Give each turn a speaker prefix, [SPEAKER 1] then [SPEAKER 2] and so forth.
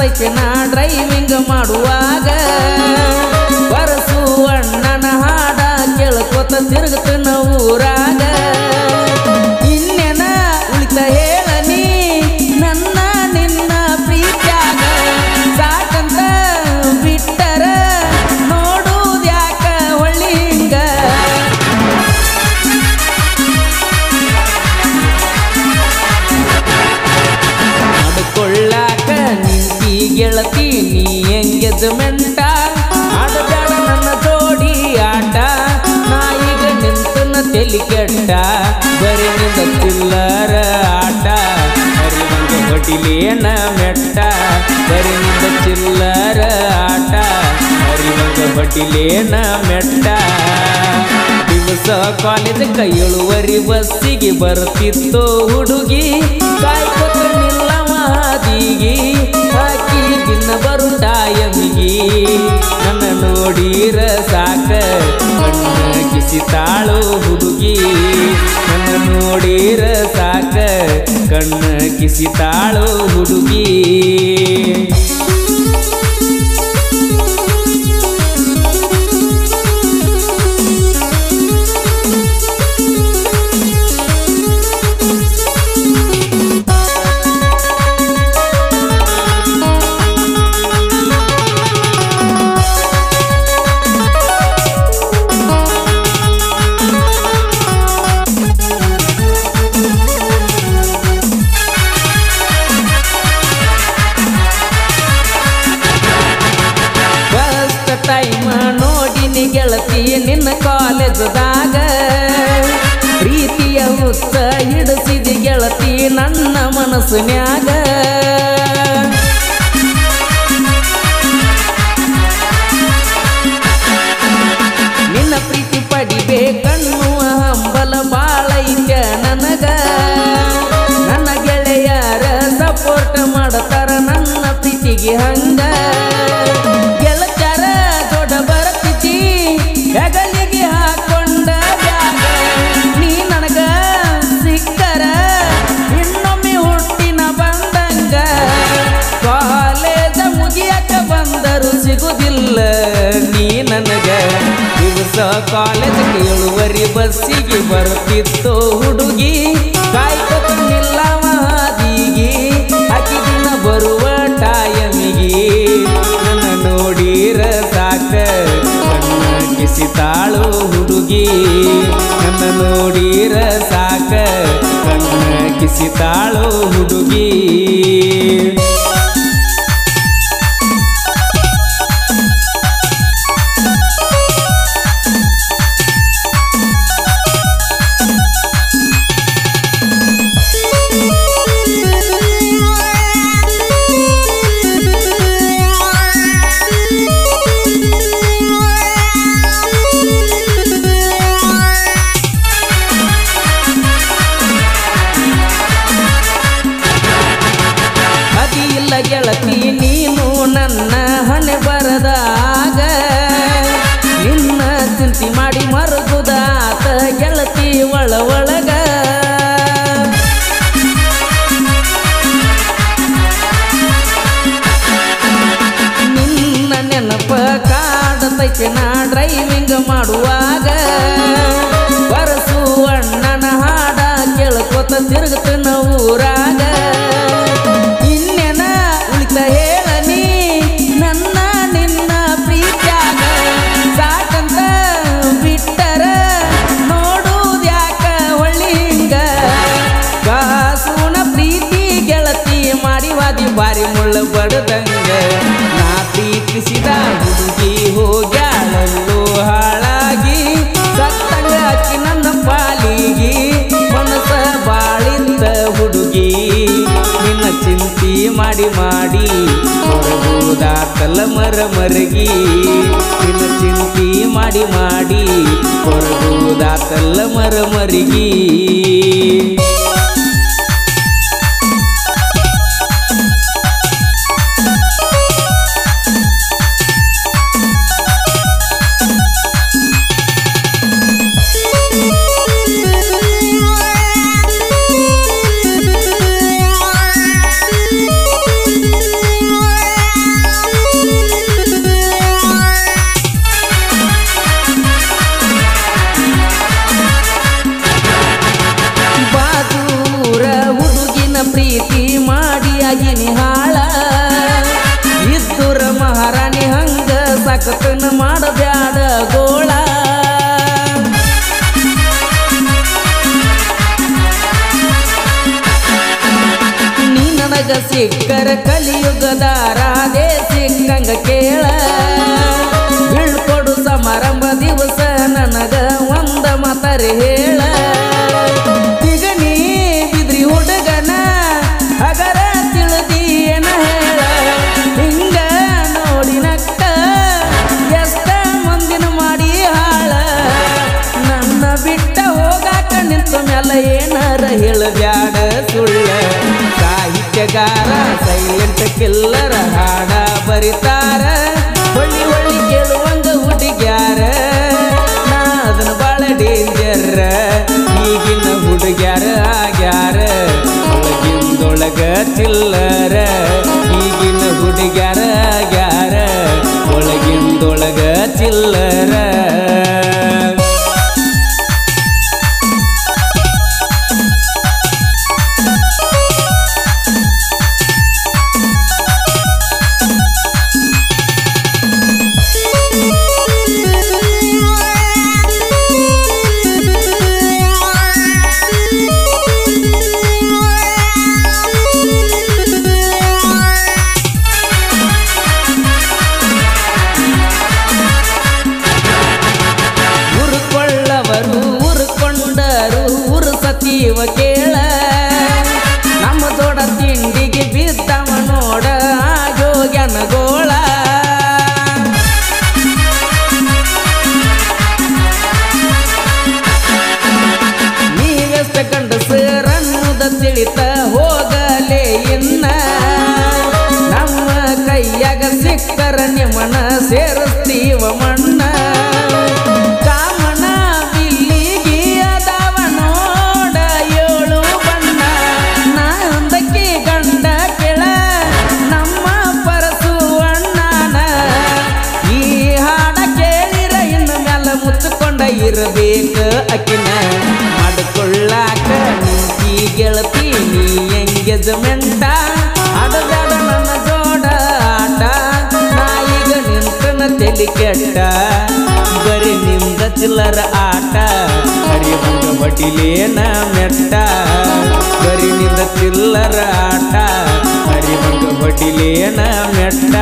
[SPEAKER 1] ಕಾಡತೈತೆ ನಾ ಡ್ರೈವಿಂಗ್ ಮಾಡುವಾಗ ಬರಸು ಅಣ್ಣನ ಹಾಡ ಕೇಳ್ಕೊತ ತಿರುಗುತ್ತನ ಊರಾಗ ಇನ್ನೇನ ಉಳಿತ ಹೇಳನಿ ನನ್ನ ನಿನ್ನ ಪ್ರೀತ್ಯಾಗ ಸಾಕಂತ ಬಿಟ್ಟರ ನೋಡುದ್ಯಾಕ ಹೊಳ್ಳಿಂಗ ನಡ್ಕೊಳ್ಳಾಕ ನಿಂತಿ ಗೆಳತಿ ನೀ ಎಂಗೇಜ್ಮೆಂಟ ಆಡಬೇಡ ನನ್ನ ಜೋಡಿ ಆಟ ನಾ ಈಗ ನಿಂತನ ತೆಲಿ ಕೆಟ್ಟ ಬರೀ ನಿಂದ ಚಿಲ್ಲರ ಆಟ ಹರಿವಂಗ ಹೊಡಿಲೇನ ಮೆಟ್ಟ ಬರೀ ನಿಂದ ಚಿಲ್ಲರ ಆಟ ಹರಿವಂಗ ಹೊಡಿಲೇನ ಮೆಟ್ಟ ದಿವಸ ಕಾಲೇಜ್ ಕೈಯಳುವರಿ ಬಸ್ಸಿಗೆ ಬರ್ತಿತ್ತು ಹುಡುಗಿ ಕಾಯ್ಕೊತ ನಿಲ್ಲವ ಹಾದಿಗಿ ಹಾಕಿ ದಿನ ಬರು ಟೈಮಿಗಿ ನನ್ನ ನೋಡಿರ ಸಾಕ ಕಣ್ಣ ಕಿಸಿತಾಳು ಹುಡುಗಿ ನನ್ನ ನೋಡಿರ ಸಾಕ ಕಣ್ಣ ಕಿಸಿತಾಳು ಹುಡುಗಿ ಟೈಮ ನೋಡಿನಿ ಗೆಳತಿ ನಿನ್ನ ಕಾಲೇಜದಾಗ ಪ್ರೀತಿಯ ಹುತ್ತ ಹಿಡಿಸಿದಿ ಗೆಳತಿ ನನ್ನ ಮನಸ್ಸಿನ್ಯಾಗ ನಿನ್ನ ಪ್ರೀತಿ ಪಡಿಬೇಕನ್ನುವ ಹಂಬಲ ಬಾಳೈತ್ಯ ನನಗ ನನ್ನ ಗೆಳೆಯರ ಸಪೋರ್ಟ್ ಮಾಡತಾರ ನನ್ನ ಪ್ರೀತಿಗೆ ಹಂಗ ಹೆಗಲಿಗೆ ಹಾಕೊಂಡ ಬ್ಯಾಗ ನೀ ನನಗ ಸಿಕ್ಕರ ಇನ್ನೊಮ್ಮೆ ಹುಟ್ಟಿನ ಬಂದಂಗ ಕಾಲೇಜ ಮುಗಿಯಕ ಬಂದರು ಸಿಗುದಿಲ್ಲ ನೀ ನನಗ ದಿವಸ ಕಾಲೇಜ್ ಏಳುವರಿ ಬಸ್ಸಿಗೆ ಬರ್ತಿತ್ತು ಹುಡುಗಿ ಕಾಯ್ಕೊತ ನಿಲ್ಲವ ಹಾದಿಗಿ ಆಕಿ ದಿನ ಬರುವ ಟೈಮಿಗಿ ನನ್ನ ನೋಡಿರ ಸಾಕ ಕಿಸಿತಾಳು ಹುಡುಗಿ ನನ್ನ ನೋಡಿರ ಸಾಕ ಕಣ್ಣ ಕಿಸಿತಾಳು ಹುಡುಗಿ ಗೆಳತಿ ನೀನು ನನ್ನ ಹಣೆ ಬರದಾಗ ನಿನ್ನ ಚಿಂತೆ ಮಾಡಿ ಮರುಗುದಾತ ಗೆಳತಿ ಒಳಗ ನಿನ್ನ ನೆನಪ ಕಾಡತೈತೆ ನಾ ಡ್ರೈವಿಂಗ್ ಮಾಡುವಾಗ ಬರಸು ಅಣ್ಣನ ಹಾಡ ಕೇಳ್ಕೊತ ತಿರುಗುತ್ತನ ಊರಾಗ ಹೇಳನಿ ನನ್ನ ನಿನ್ನ ಪ್ರೀತ್ಯಾಗ ಸಾಕಂತ ಬಿಟ್ಟರ ನೋಡುದ್ಯಾಕ ಹೊಳ್ಳಿಂಗ ಕಾಸುನ ಪ್ರೀತಿ ಗೆಳತಿ ಮಾಡಿವಾದಿ ಬಾರಿ ಮುಳ್ಳ ಬಡದಂಗ ನಾ ಪ್ರೀತಿಸಿದ ಹುಡುಗಿ ಹೋಗ್ಯಾಳಲ್ಲೋ ಹಾಳಾಗಿ ಸತ್ತಂಗ ಅಕ್ಕಿ ನನ್ನ ಪಾಲಿಗಿ ಮನಸ ಬಾಳಿಂದ ಹುಡುಗಿ ನಿನ್ನ ಚಿಂತಿ ಮಾಡಿ ಮಾಡಿ ಹೊರಗುದಾತಲ್ಲ ಮರಗಿ ನಿನ್ನ ಚಿಂತಿ ಮಾಡಿ ಮಾಡಿ ಹೊರಗುದಾತಲ್ಲ ಮರಗಿ ಪ್ರೀತಿ ಮಾಡಿ ಆಗಿನಿ ಹಾಳ ಇದ್ದುರ ಮಹಾರಾಣಿ ಹಂಗ ಸಕತನ ಮಾಡಬ್ಯಾಡ ಗೋಳ ನೀ ನನಗ ಸಿಕ್ಕರ ಕಲಿಯುಗದ ರಾಧೆ ಸಿಕ್ಕಂಗ ಕೇಳ ಬೀಳ್ಕೊಡು ಸಮಾರಂಭ ದಿವಸ ನನಗ ಒಂದ ಮಾತರೆ ಹೇಳ ಈಗ ನೀ ಬಿದ್ರಿ ಹುಡುಗನ ಹಗರ ತಿಳಿದೀಯನ ಹೇಳ ಹಿಂಗ ನೋಡಿ ನಕ್ಕ ಎಷ್ಟ ಮಂದಿನ ಮಾಡಿ ಹಾಳ ನನ್ನ ಬಿಟ್ಟ ಹೋಗಾಕ ನಿಂತ ಮ್ಯಾಲ ಏನಾರ ಹೇಳಬ್ಯಾಡ ಸುಳ್ಳ ಸಾಹಿತ್ಯಗಾರ ಸೈಲೆಂಟ್ ಕಿಲ್ಲರ ಹಾಡ ಬರಿತಾರ ಹೊಳ್ಳಿ ಹೊಳ್ಳಿ ಕೇಳುವಂಗ ಹುಡುಗ್ಯಾರ ನಾ ಅದನ್ನ ಬಾಳ ಡೇಂಜರ್ ಈಗಿನ ಹುಡುಗ್ಯಾರ ಆಗ್ಯಾರ ಒಳಗಿಂದೊಳಗ ಚಿಲ್ಲರ ಈಗಿನ ಹುಡುಗ್ಯಾರ ಆಗ್ಯಾರ ಒಳಗಿಂದೊಳಗ ಚಿಲ್ಲರ ಸತೀವ ಕೇಳ ನಮ್ಮ ದೊಡ್ಡ ತಿಂಡಿಗೆ ಬಿದ್ದವ ನೋಡ ಜೋಗ್ಯನ ಗೋಳ ನೀವೆಷ್ಟ ಗಂಡಸರನ್ನುದ ತಿಳಿತ ಹೋಗಲೇ ಇನ್ನ ನಮ್ಮ ಕೈಯಾಗ ಸಿಕ್ಕರ ನಿಮ್ಮನ ಸೇರಿಸ್ತೀವ ಮಣ್ಣ ಇರಬೇಕ ಅಕಿನ ಮಾಡಿಕೊಳ್ಳಾಕ ನಿಂತಿ ಗೆಳತಿ ನೀ ಎಂಗೇಜ್ಮೆಂಟ ಆಡಬೇಡ ನನ್ನ ಜೋಡ ಆಟ ನಾ ಈಗ ನಿಂತನ ತಲಿ ಕೆಟ್ಟ ಬರೀ ನಿಮ್ದ ಚಿಲ್ಲರ ಆಟ ಹರಿವಂಗ ಬಡಿಲೇನ ಮೆಟ್ಟ ಬರೀ ನಿಂದ ಚಿಲ್ಲರ ಆಟ ಹರಿವಂಗ ಬಡಿಲೇನ ಮೆಟ್ಟ